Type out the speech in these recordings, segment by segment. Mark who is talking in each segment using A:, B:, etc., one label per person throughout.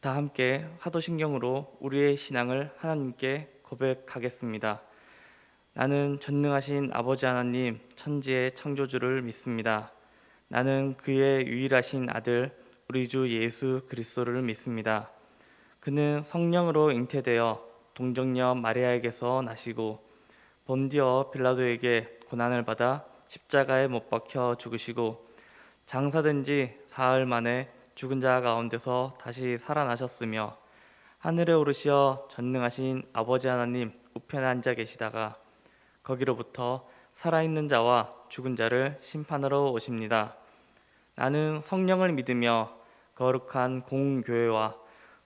A: 다 함께 화도신경으로 우리의 신앙을 하나님께 고백하겠습니다. 나는 전능하신 아버지 하나님, 천지의 창조주를 믿습니다. 나는 그의 유일하신 아들, 우리 주 예수 그리스도를 믿습니다. 그는 성령으로 잉태되어 동정녀 마리아에게서 나시고 본디어 빌라도에게 고난을 받아 십자가에 못 박혀 죽으시고 장사된 지 사흘 만에 죽은 자 가운데서 다시 살아나셨으며 하늘에 오르시어 전능하신 아버지 하나님 우편에 앉아 계시다가 거기로부터 살아있는 자와 죽은 자를 심판하러 오십니다. 나는 성령을 믿으며 거룩한 공교회와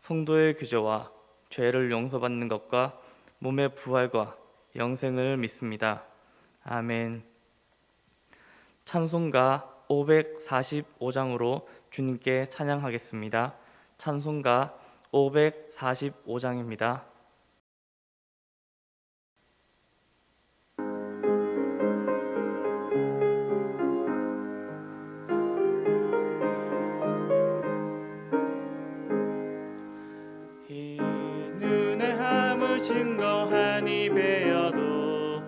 A: 성도의 교제와 죄를 용서받는 것과 몸의 부활과 영생을 믿습니다. 아멘. 찬송가 545장으로 주님께 찬양하겠습니다. 찬송가 545장입니다.
B: 이 눈에 함을 증거하니 베어도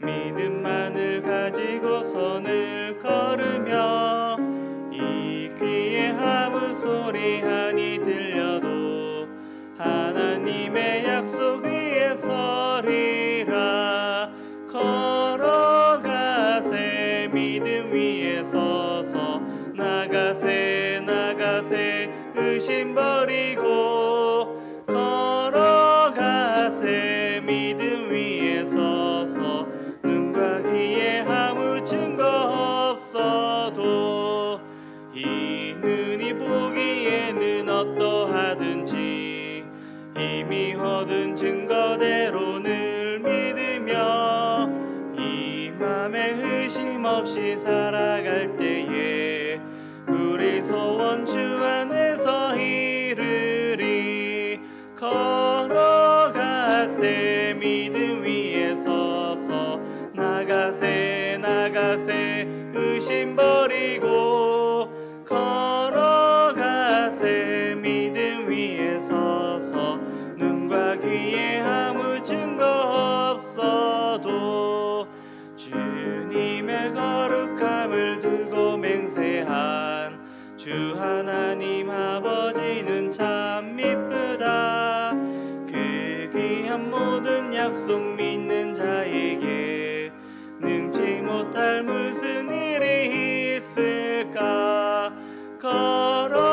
B: 믿음만을 가지고 선을 걸으며 이 귀에 함을 소리하니 들려도 하나님의 약속 위에 서리라. 걸어가세 믿음 위에 서서 나가세 나가세 의심 버리고 걸어가세 믿음 위에 서서 눈과 귀에 아무 증거 없어도 이 눈이 보기에는 어떠하든지 이미 얻은 증거대로 늘 믿으며 이 맘에 의심 없이 살아갈 때에 우리 소원 주 안에서 이르리. 걸어가세 믿음 위에 서서 나가세 나가세 의심 버리고 걸어가세 믿음 위에 서서 눈과 귀에 아무 증거 없어도 주님의 거룩함을 두고 맹세한 주 하나님 아버지는 참 미쁘다. 그 귀한 모든 약속 믿는 자에게 능치 못할 무슨 일이 있을까.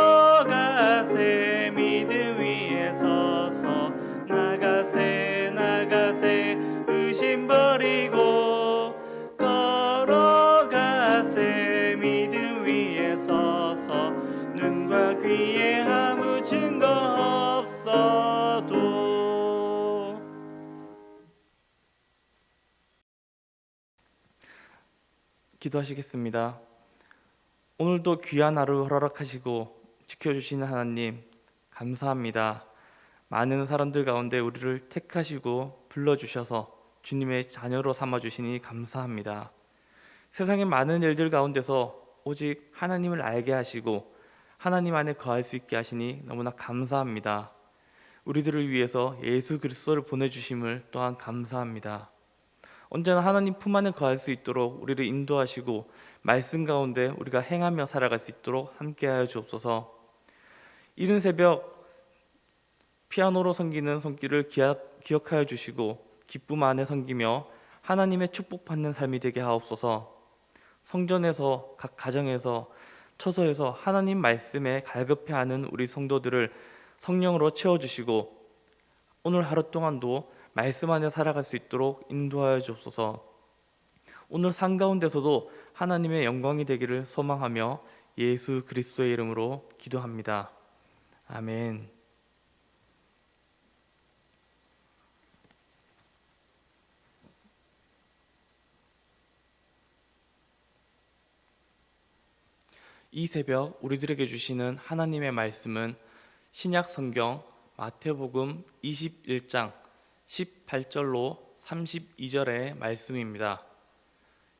B: 걸어가세 믿음 위에 서서 나가세 나가세 의심 버리고 걸어가세 믿음 위에 서서 눈과 귀에 아무 증거 없어도.
A: 기도하시겠습니다. 오늘도 귀한 하루 허락하시고 지켜주시는 하나님 감사합니다. 많은 사람들 가운데 우리를 택하시고 불러주셔서 주님의 자녀로 삼아주시니 감사합니다. 세상의 많은 일들 가운데서 오직 하나님을 알게 하시고 하나님 안에 거할 수 있게 하시니 너무나 감사합니다. 우리들을 위해서 예수 그리스도를 보내주심을 또한 감사합니다. 언제나 하나님 품 안에 거할 수 있도록 우리를 인도하시고 말씀 가운데 우리가 행하며 살아갈 수 있도록 함께하여 주옵소서. 이른 새벽 피아노로 섬기는 손길을 기억하여 주시고 기쁨 안에 섬기며 하나님의 축복받는 삶이 되게 하옵소서. 성전에서 각 가정에서 처소에서 하나님 말씀에 갈급해하는 우리 성도들을 성령으로 채워주시고 오늘 하루 동안도 말씀 안에 살아갈 수 있도록 인도하여 주옵소서. 오늘 산 가운데서도 하나님의 영광이 되기를 소망하며 예수 그리스도의 이름으로 기도합니다. 아멘. 이 새벽 우리들에게 주시는 하나님의 말씀은 신약 성경 마태복음 21장 18절로 32절의 말씀입니다.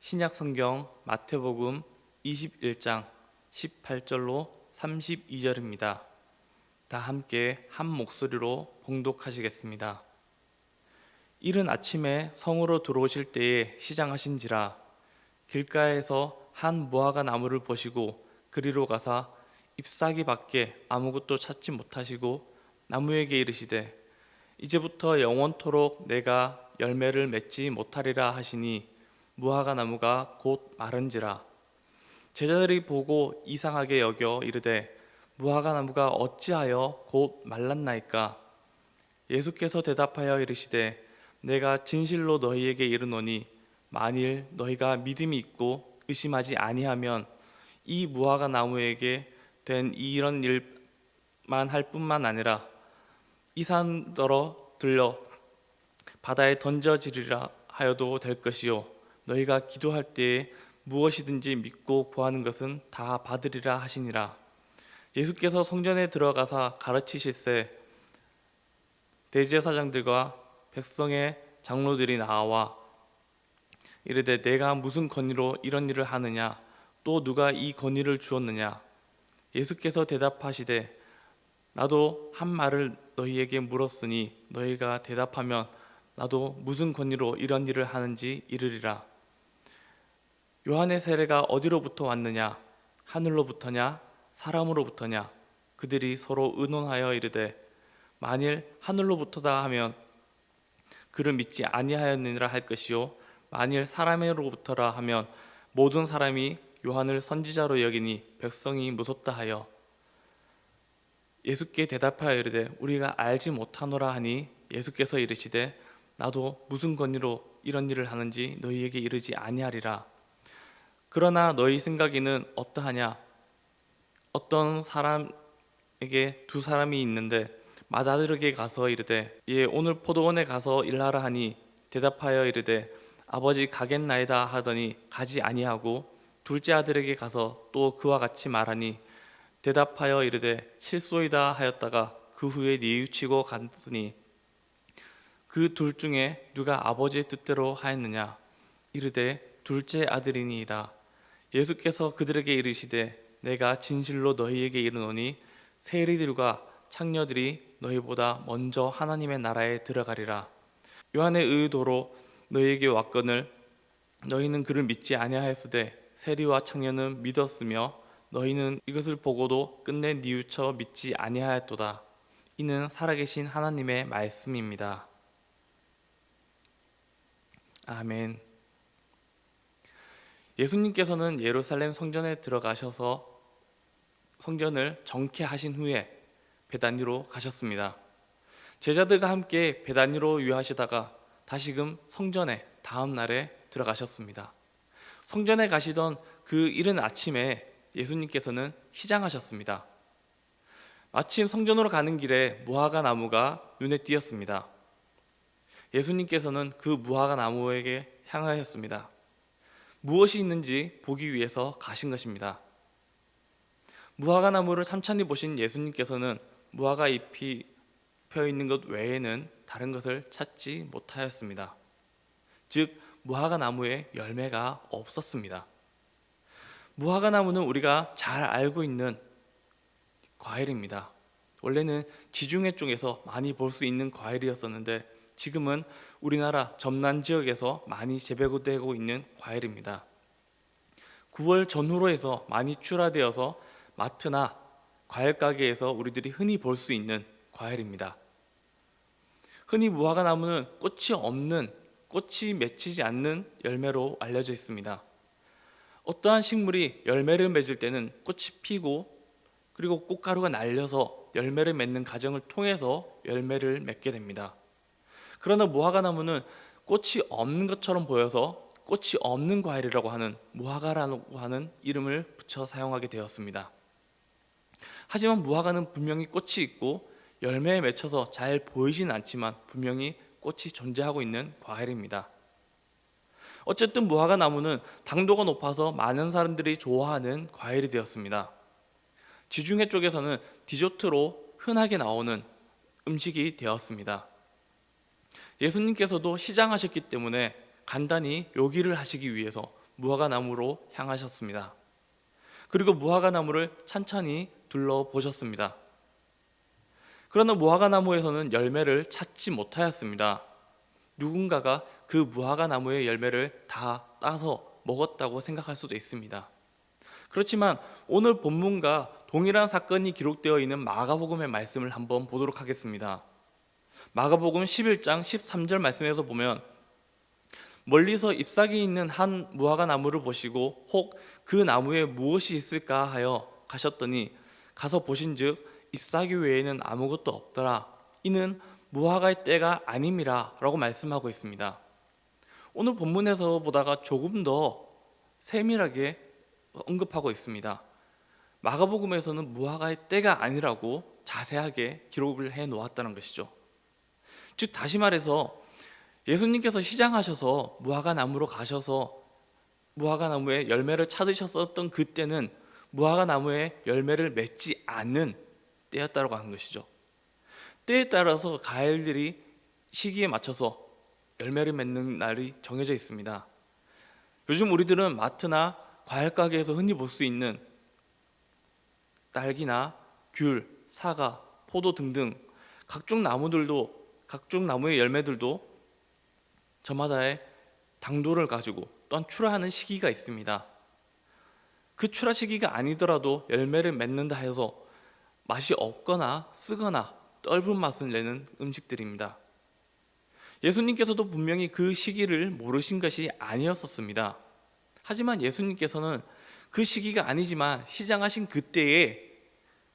A: 신약 성경 마태복음 21장 18절로 32절입니다. 다 함께 한 목소리로 봉독하시겠습니다. 이른 아침에 성으로 들어오실 때에 시장하신지라 길가에서 한 무화과 나무를 보시고 그리로 가사 잎사귀 밖에 아무것도 찾지 못하시고 나무에게 이르시되 이제부터 영원토록 내가 열매를 맺지 못하리라 하시니 무화과 나무가 곧 마른지라. 제자들이 보고 이상하게 여겨 이르되 무화과 나무가 어찌하여 곧 말랐나이까. 예수께서 대답하여 이르시되 내가 진실로 너희에게 이르노니 만일 너희가 믿음이 있고 의심하지 아니하면 이 무화과 나무에게 된 이런 일만 할 뿐만 아니라 이 산더러 들려 바다에 던져지리라 하여도 될 것이요 너희가 기도할 때에 무엇이든지 믿고 구하는 것은 다 받으리라 하시니라. 예수께서 성전에 들어가사 가르치실세 대제사장들과 백성의 장로들이 나와 이르되 내가 무슨 권위로 이런 일을 하느냐 또 누가 이 권위를 주었느냐. 예수께서 대답하시되 나도 한 말을 너희에게 물었으니 너희가 대답하면 나도 무슨 권위로 이런 일을 하는지 이르리라. 요한의 세례가 어디로부터 왔느냐 하늘로부터냐 사람으로부터냐. 그들이 서로 의논하여 이르되 만일 하늘로부터다 하면 그를 믿지 아니하였느니라 할 것이요 만일 사람으로부터라 하면 모든 사람이 요한을 선지자로 여기니 백성이 무섭다 하여 예수께 대답하여 이르되 우리가 알지 못하노라 하니 예수께서 이르시되 나도 무슨 권위로 이런 일을 하는지 너희에게 이르지 아니하리라. 그러나 너희 생각에는 어떠하냐. 어떤 사람에게 두 사람이 있는데 맏아들에게 가서 이르되 예 오늘 포도원에 가서 일하라 하니 대답하여 이르되 아버지 가겠나이다 하더니 가지 아니하고 둘째 아들에게 가서 또 그와 같이 말하니 대답하여 이르되 실소이다 하였다가 그 후에 뉘우치고 갔으니 그 둘 중에 누가 아버지의 뜻대로 하였느냐. 이르되 둘째 아들이니이다. 예수께서 그들에게 이르시되 내가 진실로 너희에게 이르노니 세리들과 창녀들이 너희보다 먼저 하나님의 나라에 들어가리라. 요한의 의도로 너희에게 왔거늘 너희는 그를 믿지 아니하였으되 세리와 창녀는 믿었으며 너희는 이것을 보고도 끝내 뉘우쳐 믿지 아니하였도다. 이는 살아계신 하나님의 말씀입니다. 아멘. 예수님께서는 예루살렘 성전에 들어가셔서 성전을 정케하신 후에 베다니로 가셨습니다. 제자들과 함께 베다니로 유하시다가 다시금 성전에 다음 날에 들어가셨습니다. 성전에 가시던 그 이른 아침에 예수님께서는 시장하셨습니다. 마침 성전으로 가는 길에 무화과 나무가 눈에 띄었습니다. 예수님께서는 그 무화과 나무에게 향하였습니다. 무엇이 있는지 보기 위해서 가신 것입니다. 무화과 나무를 찬찬히 보신 예수님께서는 무화과 잎이 펴 있는 것 외에는 다른 것을 찾지 못하였습니다. 즉 무화과 나무에 열매가 없었습니다. 무화과 나무는 우리가 잘 알고 있는 과일입니다. 원래는 지중해 쪽에서 많이 볼 수 있는 과일이었었는데 지금은 우리나라 전남 지역에서 많이 재배되고 있는 과일입니다. 9월 전후로 해서 많이 출하되어서 마트나 과일 가게에서 우리들이 흔히 볼 수 있는 과일입니다. 흔히 무화과 나무는 꽃이 맺히지 않는 열매로 알려져 있습니다. 어떠한 식물이 열매를 맺을 때는 꽃이 피고 그리고 꽃가루가 날려서 열매를 맺는 과정을 통해서 열매를 맺게 됩니다. 그러나 무화과 나무는 꽃이 없는 것처럼 보여서 꽃이 없는 과일이라고 하는 무화과라고 하는 이름을 붙여 사용하게 되었습니다. 하지만 무화과는 분명히 꽃이 있고 열매에 맺혀서 잘 보이진 않지만 분명히 꽃이 존재하고 있는 과일입니다. 어쨌든 무화과 나무는 당도가 높아서 많은 사람들이 좋아하는 과일이 되었습니다. 지중해 쪽에서는 디저트로 흔하게 나오는 음식이 되었습니다. 예수님께서도 시장하셨기 때문에 간단히 요기를 하시기 위해서 무화과 나무로 향하셨습니다. 그리고 무화과 나무를 찬찬히 둘러보셨습니다. 그러나 무화과 나무에서는 열매를 찾지 못하였습니다. 누군가가 그 무화과 나무의 열매를 다 따서 먹었다고 생각할 수도 있습니다. 그렇지만 오늘 본문과 동일한 사건이 기록되어 있는 마가복음의 말씀을 한번 보도록 하겠습니다. 마가복음 11장 13절 말씀에서 보면 멀리서 잎사귀 있는 한 무화과 나무를 보시고 혹 그 나무에 무엇이 있을까 하여 가셨더니 가서 보신즉 잎사귀 외에는 아무것도 없더라. 이는 무화과의 때가 아님이라 라고 말씀하고 있습니다. 오늘 본문에서 보다가 조금 더 세밀하게 언급하고 있습니다. 마가복음에서는 무화과의 때가 아니라고 자세하게 기록을 해 놓았다는 것이죠. 즉 다시 말해서 예수님께서 시장하셔서 무화과 나무로 가셔서 무화과 나무에 열매를 찾으셨었던 그때는 무화과 나무에 열매를 맺지 않는 때였다고 하는 것이죠. 때에 따라서 과일들이 시기에 맞춰서 열매를 맺는 날이 정해져 있습니다. 요즘 우리들은 마트나 과일 가게에서 흔히 볼 수 있는 딸기나 귤, 사과, 포도 등등 각종 나무의 열매들도 저마다의 당도를 가지고 또한 출하하는 시기가 있습니다. 그 출하 시기가 아니더라도 열매를 맺는다 해서 맛이 없거나 쓰거나 떫은 맛을 내는 음식들입니다. 예수님께서도 분명히 그 시기를 모르신 것이 아니었었습니다. 하지만 예수님께서는 그 시기가 아니지만 시장하신 그때에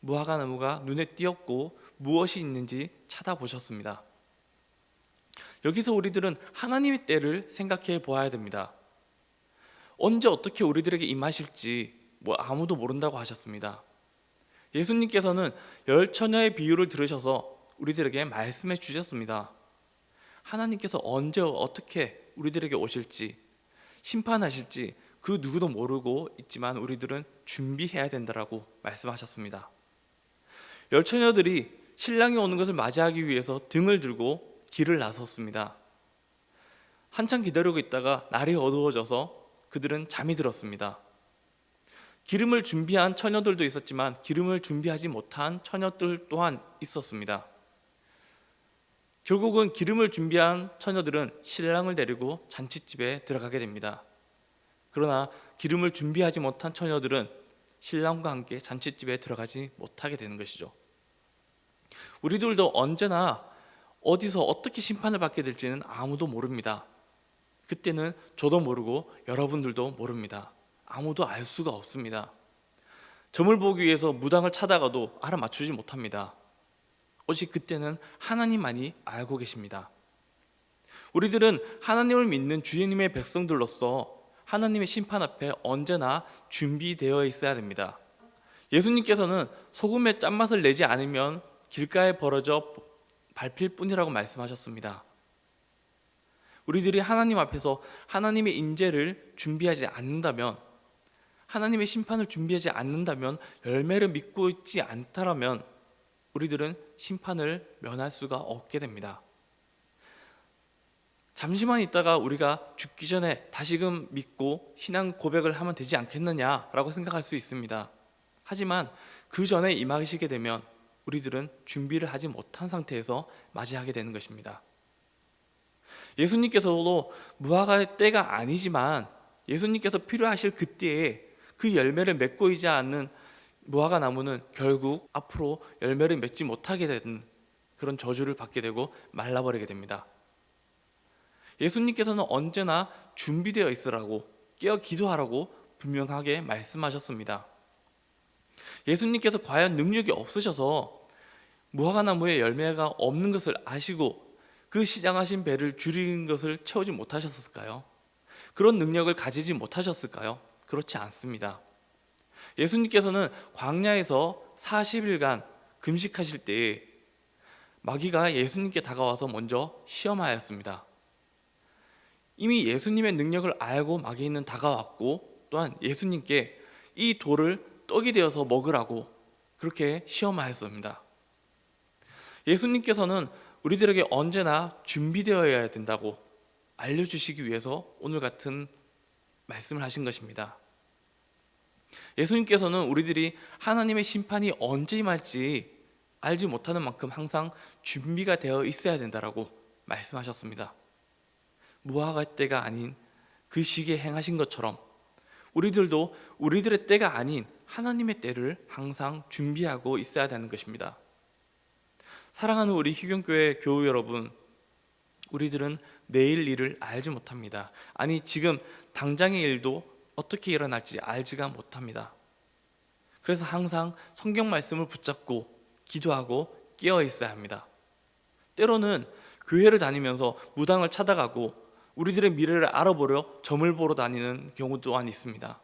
A: 무화과 나무가 눈에 띄었고 무엇이 있는지 찾아보셨습니다. 여기서 우리들은 하나님의 때를 생각해 보아야 됩니다. 언제 어떻게 우리들에게 임하실지 아무도 모른다고 하셨습니다. 예수님께서는 열 처녀의 비유를 들으셔서 우리들에게 말씀해 주셨습니다. 하나님께서 언제 어떻게 우리들에게 오실지 심판하실지 그 누구도 모르고 있지만 우리들은 준비해야 된다라고 말씀하셨습니다. 열 처녀들이 신랑이 오는 것을 맞이하기 위해서 등을 들고 길을 나섰습니다. 한참 기다리고 있다가 날이 어두워져서 그들은 잠이 들었습니다. 기름을 준비한 처녀들도 있었지만 기름을 준비하지 못한 처녀들 또한 있었습니다. 결국은 기름을 준비한 처녀들은 신랑을 데리고 잔치집에 들어가게 됩니다. 그러나 기름을 준비하지 못한 처녀들은 신랑과 함께 잔치집에 들어가지 못하게 되는 것이죠. 우리들도 언제나 어디서 어떻게 심판을 받게 될지는 아무도 모릅니다. 그때는 저도 모르고 여러분들도 모릅니다. 아무도 알 수가 없습니다. 점을 보기 위해서 무당을 찾아가도 알아맞추지 못합니다. 오직 그때는 하나님만이 알고 계십니다. 우리들은 하나님을 믿는 주님의 백성들로서 하나님의 심판 앞에 언제나 준비되어 있어야 됩니다. 예수님께서는 소금의 짠맛을 내지 않으면 길가에 벌어져 밟힐 뿐이라고 말씀하셨습니다. 우리들이 하나님 앞에서 하나님의 인재를 준비하지 않는다면, 하나님의 심판을 준비하지 않는다면, 열매를 믿고 있지 않다라면 우리들은 심판을 면할 수가 없게 됩니다. 잠시만 있다가 우리가 죽기 전에 다시금 믿고 신앙 고백을 하면 되지 않겠느냐라고 생각할 수 있습니다. 하지만 그 전에 임하시게 되면 우리들은 준비를 하지 못한 상태에서 맞이하게 되는 것입니다. 예수님께서도 무화과의 때가 아니지만 예수님께서 필요하실 그때에 그 열매를 맺고 있지 않는 무화과 나무는 결국 앞으로 열매를 맺지 못하게 되는 그런 저주를 받게 되고 말라버리게 됩니다. 예수님께서는 언제나 준비되어 있으라고, 깨어 기도하라고 분명하게 말씀하셨습니다. 예수님께서 과연 능력이 없으셔서 무화과 나무에 열매가 없는 것을 아시고 그 시장하신 배를 줄인 것을 채우지 못하셨을까요? 그런 능력을 가지지 못하셨을까요? 그렇지 않습니다. 예수님께서는 광야에서 40일간 금식하실 때에 마귀가 예수님께 다가와서 먼저 시험하였습니다. 이미 예수님의 능력을 알고 마귀는 다가왔고 또한 예수님께 이 돌을 떡이 되어서 먹으라고 그렇게 시험하였습니다. 예수님께서는 우리들에게 언제나 준비되어야 된다고 알려주시기 위해서 오늘 같은 말씀을 하신 것입니다. 예수님께서는 우리들이 하나님의 심판이 언제 임할지 알지 못하는 만큼 항상 준비가 되어 있어야 된다라고 말씀하셨습니다. 무화과 때가 아닌 그 시기에 행하신 것처럼 우리들도 우리들의 때가 아닌 하나님의 때를 항상 준비하고 있어야 되는 것입니다. 사랑하는 우리 희경교회 교우 여러분, 우리들은 내일 일을 알지 못합니다. 아니, 지금 당장의 일도 어떻게 일어날지 알지가 못합니다. 그래서 항상 성경 말씀을 붙잡고 기도하고 깨어 있어야 합니다. 때로는 교회를 다니면서 무당을 찾아가고 우리들의 미래를 알아보려 점을 보러 다니는 경우 또한 있습니다.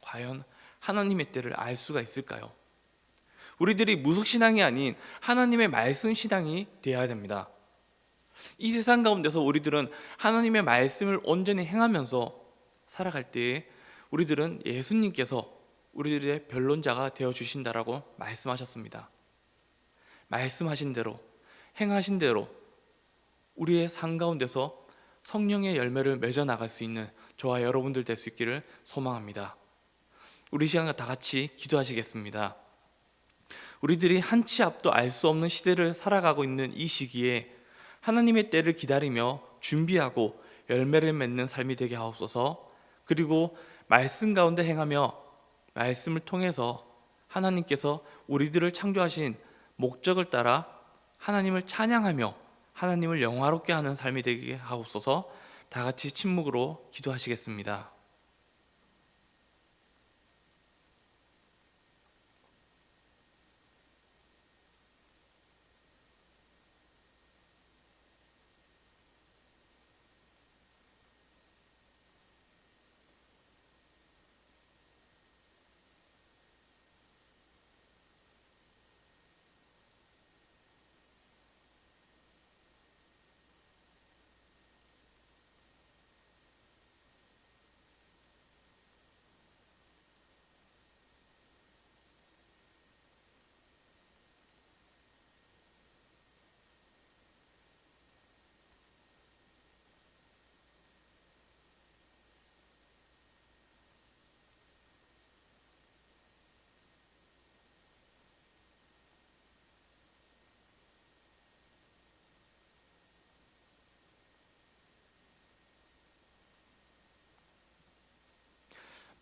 A: 과연 하나님의 때를 알 수가 있을까요? 우리들이 무속신앙이 아닌 하나님의 말씀 신앙이 되어야 됩니다. 이 세상 가운데서 우리들은 하나님의 말씀을 온전히 행하면서 살아갈 때에 우리들은 예수님께서 우리들의 변론자가 되어주신다라고 말씀하셨습니다. 말씀하신 대로, 행하신 대로 우리의 삶 가운데서 성령의 열매를 맺어 나갈 수 있는 저와 여러분들 될 수 있기를 소망합니다. 우리 시간과 다 같이 기도하시겠습니다. 우리들이 한치 앞도 알 수 없는 시대를 살아가고 있는 이 시기에 하나님의 때를 기다리며 준비하고 열매를 맺는 삶이 되게 하옵소서. 그리고 말씀 가운데 행하며 말씀을 통해서 하나님께서 우리들을 창조하신 목적을 따라 하나님을 찬양하며 하나님을 영화롭게 하는 삶이 되게 하옵소서. 다 같이 침묵으로 기도하시겠습니다.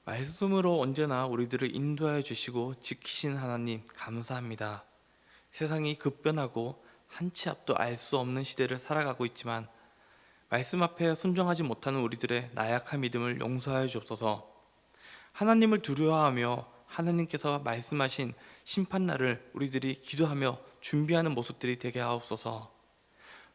A: 말씀으로 언제나 우리들을 인도하여 주시고 지키신 하나님 감사합니다. 세상이 급변하고 한치 앞도 알 수 없는 시대를 살아가고 있지만 말씀 앞에 순종하지 못하는 우리들의 나약한 믿음을 용서하여 주옵소서. 하나님을 두려워하며 하나님께서 말씀하신 심판날을 우리들이 기도하며 준비하는 모습들이 되게 하옵소서.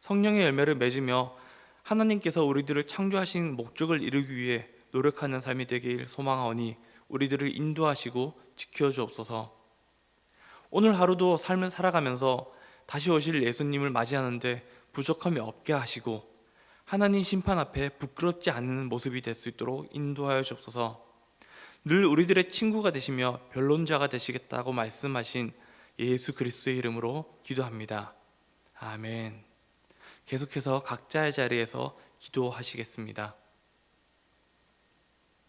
A: 성령의 열매를 맺으며 하나님께서 우리들을 창조하신 목적을 이루기 위해 노력하는 삶이 되길 소망하오니 우리들을 인도하시고 지켜주옵소서. 오늘 하루도 삶을 살아가면서 다시 오실 예수님을 맞이하는데 부족함이 없게 하시고 하나님 심판 앞에 부끄럽지 않은 모습이 될 수 있도록 인도하여 주옵소서. 늘 우리들의 친구가 되시며 변론자가 되시겠다고 말씀하신 예수 그리스도의 이름으로 기도합니다. 아멘. 계속해서 각자의 자리에서 기도하시겠습니다.